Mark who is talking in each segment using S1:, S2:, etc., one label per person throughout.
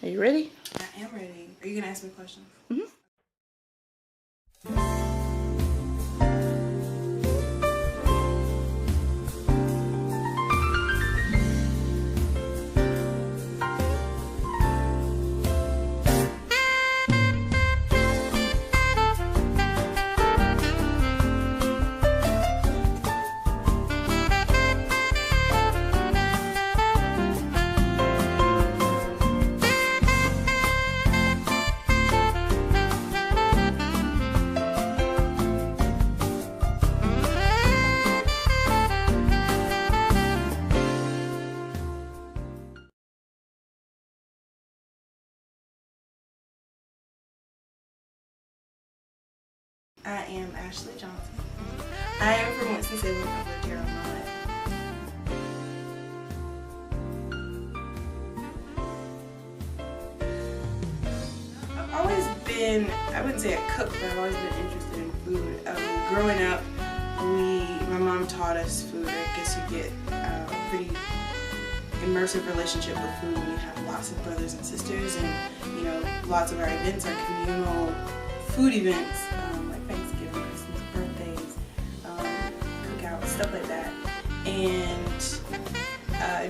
S1: Are you ready?
S2: I am ready. Are you gonna ask me questions?
S1: Mm-hmm.
S2: I am Ashley Johnson. I am from Winston-Salem. I've lived here all my life. I've always been, I wouldn't say a cook, but I've always been interested in food. Growing up, my mom taught us food. I guess you get a pretty immersive relationship with food when you have lots of brothers and sisters, and lots of our events are communal food events. Thanksgiving, Christmas, birthdays, cookouts, stuff like that. And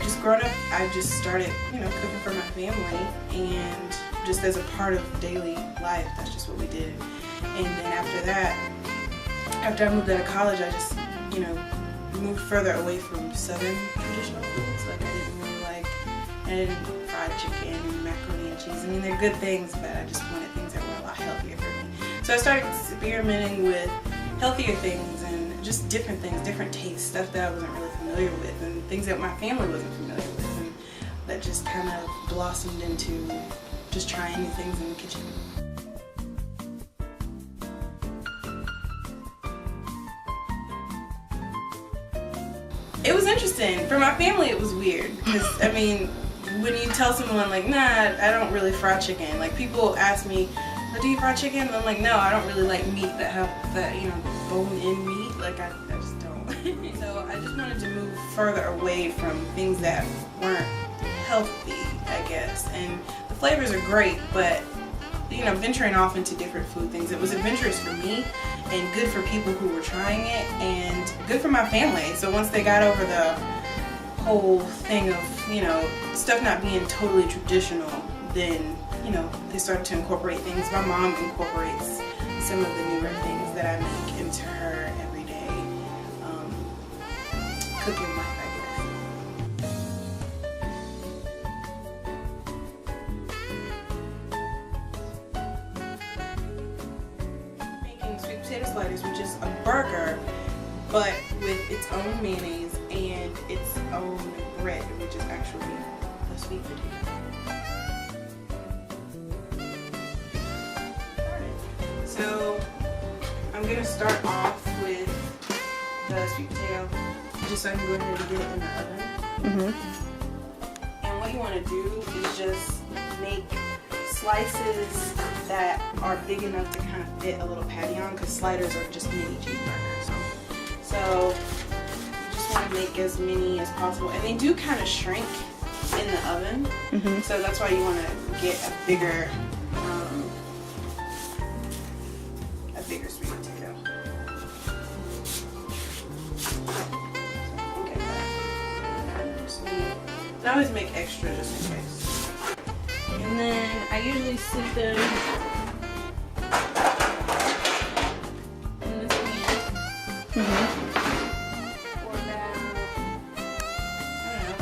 S2: just growing up, I just started, cooking for my family, and just as a part of daily life, that's just what we did. And then after that, after I moved out of college, I just, moved further away from Southern traditional foods. Like I didn't fried chicken and macaroni and cheese. I mean, they're good things, but I just wanted things that were a lot healthier for me. So I started experimenting with healthier things and just different things, different tastes, stuff that I wasn't really familiar with, and things that my family wasn't familiar with, and that just kind of blossomed into just trying new things in the kitchen. It was interesting. For my family, it was weird, because, I mean, when you tell someone, like, nah, I don't really fry chicken, like, people ask me, do you fry chicken? And I'm like, no, I don't really like meat that have that, bone-in meat. Like, I just don't. So I just wanted to move further away from things that weren't healthy, I guess. And the flavors are great, but, venturing off into different food things, it was adventurous for me and good for people who were trying it and good for my family. So once they got over the whole thing of, stuff not being totally traditional, then they started to incorporate things. My mom incorporates some of the newer things that I make into her everyday cooking life, I guess. Making sweet potato sliders, which is a burger, but with its own mayonnaise and its own bread, which is actually a sweet potato. So I'm going to start off with the sweet potato, just so I can go ahead and get it in the oven. Mm-hmm. And what you want to do is just make slices that are big enough to kind of fit a little patty on, because sliders are just mini cheeseburgers. So you just want to make as many as possible. And they do kind of shrink in the oven, mm-hmm. So that's why you want to get a bigger sweet potato. Okay, I always make extra just in case. And then I usually sleep them in this pan. Mm-hmm.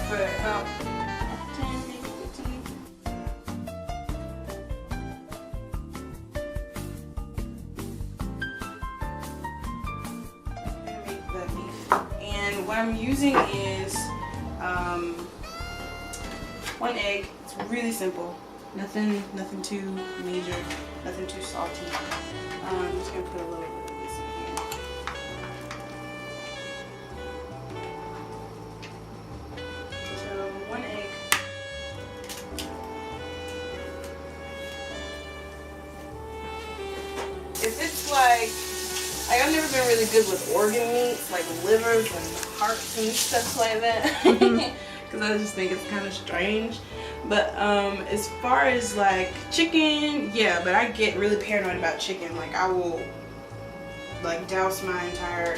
S2: For about 10, maybe 15. And what I'm using is 1 egg. It's really simple. Nothing too major. Nothing too salty. I'm just gonna put a little bit of this in here. So 1 egg. If it's like I've never been really good with organ meats, like livers and hearts and stuff like that, because I just think it's kind of strange. But as far as like chicken, yeah, but I get really paranoid about chicken. Like I will like douse my entire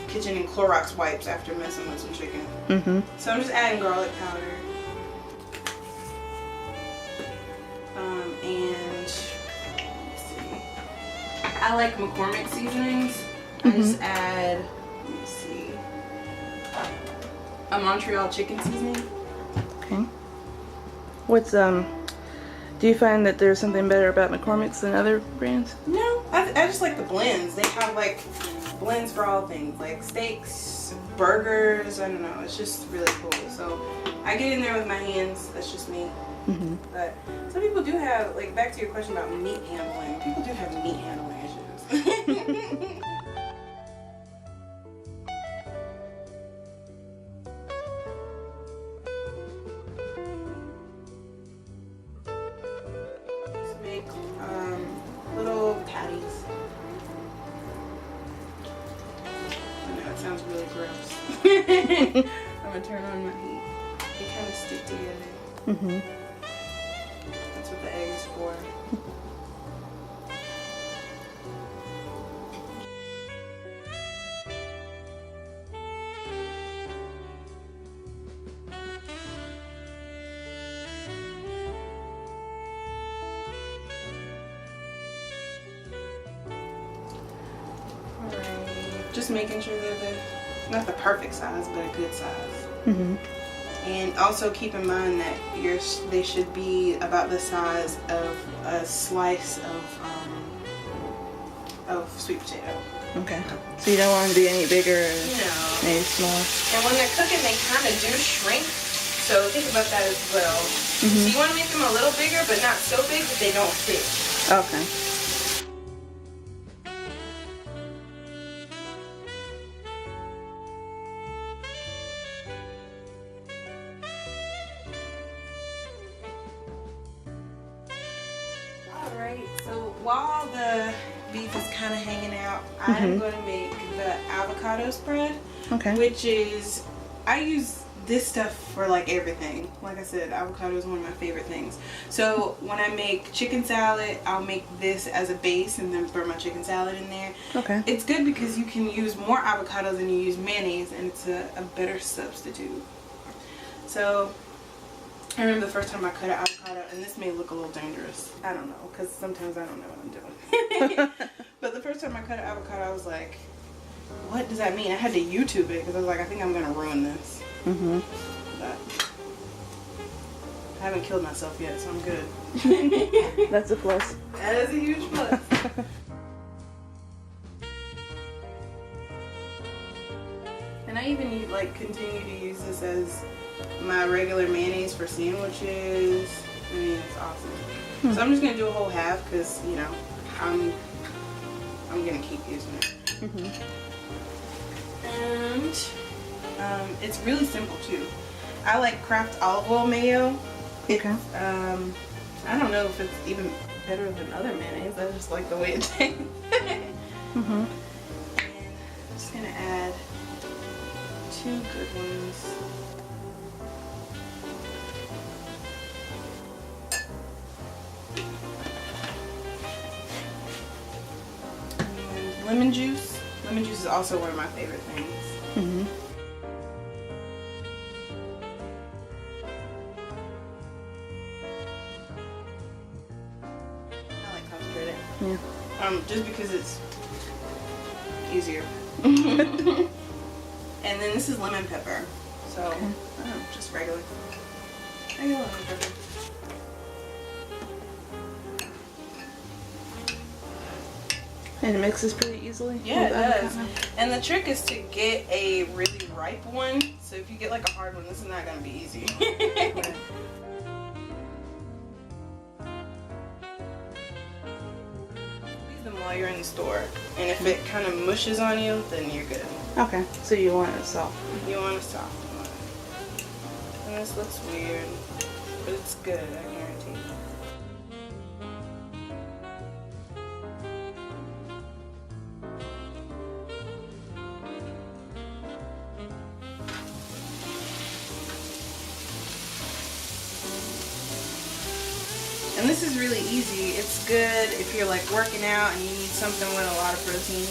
S2: kitchen in Clorox wipes after messing with some chicken. So I'm just adding garlic powder. And let's see. I like McCormick seasonings. I just add, let me see, a Montreal chicken seasoning.
S1: Okay. What's do you find that there's something better about McCormick's than other brands?
S2: No, I just like the blends. They have like blends for all things, like steaks, burgers, I don't know, it's just really cool. So I get in there with my hands, that's just me. But some people do have, like, back to your question about meat handling, people do have meat handling issues. Just make little patties. I know it sounds really gross. I'm gonna turn on my heat. They kind of stick together. That's what the egg is for. Alright, just making sure that they're not the perfect size, but a good size. And also keep in mind that they should be about the size of a slice of sweet potato.
S1: Okay. So you don't want them to be any bigger or any smaller?
S2: And when they're cooking, they kind of do shrink. So think about that as well. So you want to make them a little bigger, but not so big that they don't fit.
S1: Okay.
S2: Alright, so while the beef is kind of hanging out, I'm going to make the avocado spread.
S1: Okay.
S2: Which is, I use this stuff for like everything. Like I said, avocado is one of my favorite things. So when I make chicken salad, I'll make this as a base and then throw my chicken salad in there.
S1: Okay.
S2: It's good because you can use more avocado than you use mayonnaise, and it's a better substitute. So I remember the first time I cut an avocado, and this may look a little dangerous. I don't know, because sometimes I don't know what I'm doing. But the first time I cut an avocado, I was like, what does that mean? I had to YouTube it because I was like, I think I'm going to ruin this. But I haven't killed myself yet, so I'm good.
S1: That's a plus.
S2: That is a huge plus. And I even like continue to use this as my regular mayonnaise for sandwiches. I mean, it's awesome. So I'm just gonna do a whole half because you know I'm gonna keep using it. And it's really simple too. I like Kraft olive oil mayo.
S1: Okay.
S2: I don't know if it's even better than other mayonnaise. I just like the way it tastes. And I'm just gonna add 2 good ones. And lemon juice. Lemon juice is also one of my favorite things. I like concentrated.
S1: Yeah.
S2: Just because it's easier. And then this is lemon pepper. So, just regular lemon pepper.
S1: And it mixes pretty easily?
S2: Yeah, it does. And the trick is to get a really ripe one. So if you get like a hard one, this is not going to be easy. Squeeze them while you're in the store. And if it kind of mushes on you, then you're good.
S1: Okay, so you want it soft.
S2: You want a soft one. And this looks weird, but it's good, I guarantee. And this is really easy. It's good if you're like working out and you need something with a lot of protein.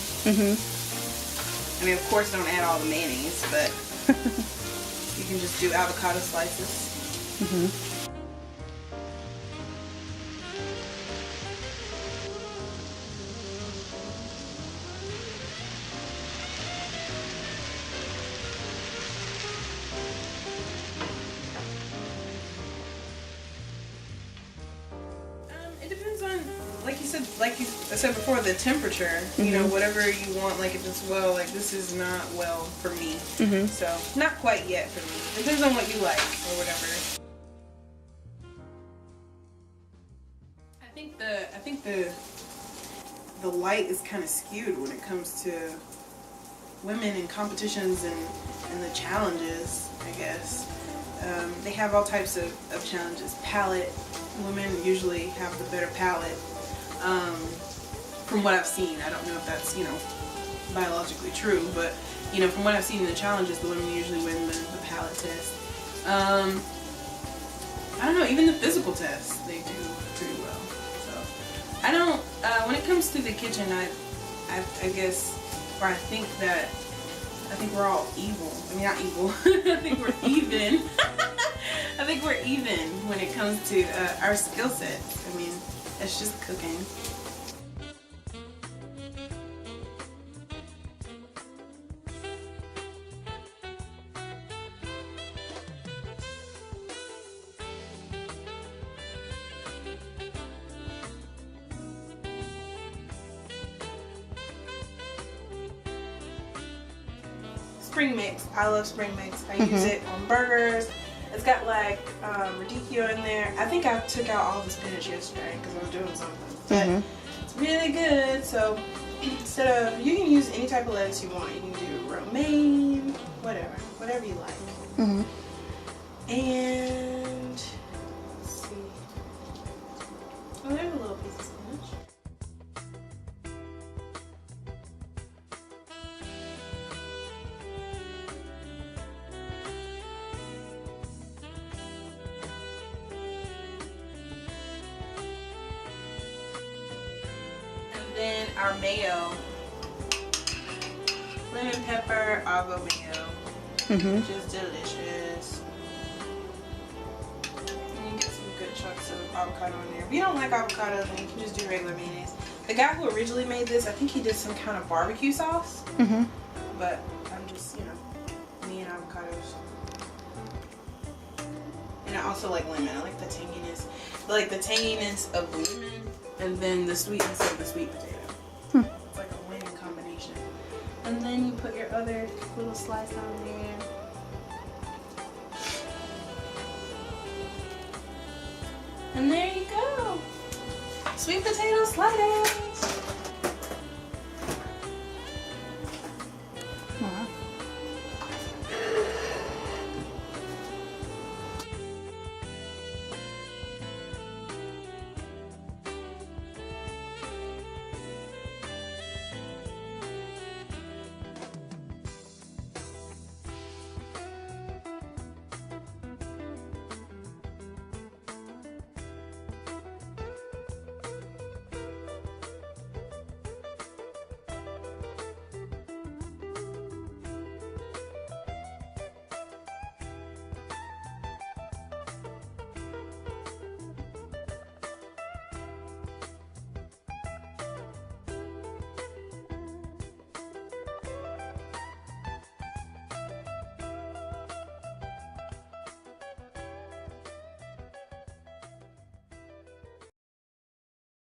S2: I mean, of course, don't add all the mayonnaise, but you can just do avocado slices. It depends on, like you said, I said before, the temperature. You know, whatever you want. Like if it's well, like this is not well for me. So not quite yet for me. Depends on what you like or whatever. I think the light is kind of skewed when it comes to women in competitions and the challenges, I guess. They have all types of challenges. Palate. Women usually have the better palate. From what I've seen. I don't know if that's, you know, biologically true, but, you know, from what I've seen in the challenges, the women usually win the palate test. I don't know, even the physical tests, they do pretty well. So, I don't, when it comes to the kitchen, I guess, or I think we're all evil. I mean, not evil. I think we're even. I think we're even when it comes to our skill sets. I mean, it's just cooking. Spring mix. I love spring mix. I use it on burgers. It's got like radicchio in there. I think I took out all the spinach yesterday because I was doing something. But it's really good. So instead of, you can use any type of lettuce you want. You can do romaine, whatever you like. And let's see. Oh, there's a little piece of spinach. Then our mayo, lemon pepper avo mayo, which is delicious. And you get some good chunks of avocado in there. If you don't like avocado, then you can just do regular mayonnaise. The guy who originally made this, I think he did some kind of barbecue sauce. But I'm just, you know, me and avocados. And I also like lemon. I like the tanginess. Like the tanginess of the lemon. And then the sweetness of the sweet potato. It's like a winning combination. And then you put your other little slice on there. And there you go. Sweet potato sliders.